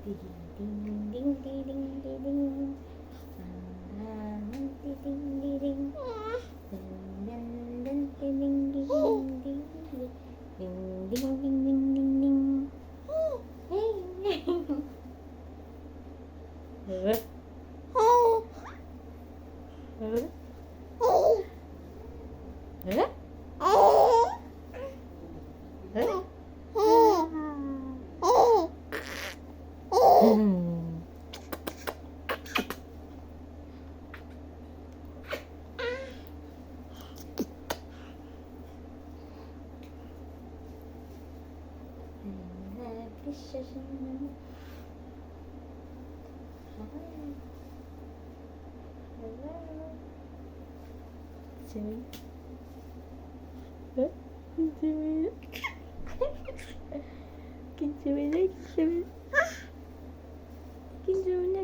Ding ding ding ding ding ding ding. Ding ding ding ding. Ding ding ding ding ding ding ding. Ding ding ding ding ding ding. Hey. Huh? Huh? Huh?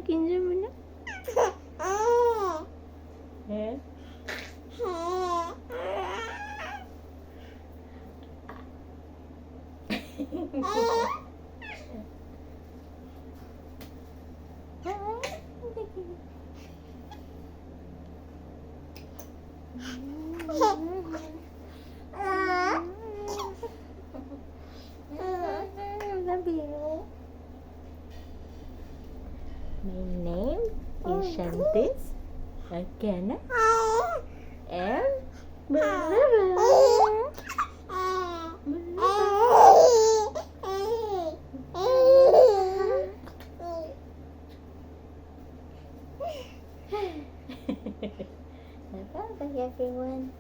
Kinsa muna. Eh? My name is Shantis Akana and bye everyone.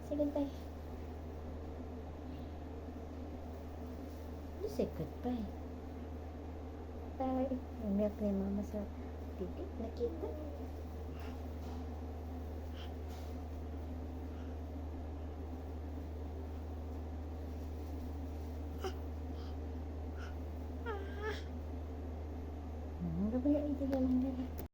Say goodbye. You say goodbye. Bye. Yung milk ni mama sa titik. Nakita? Ano ba yung itigan ng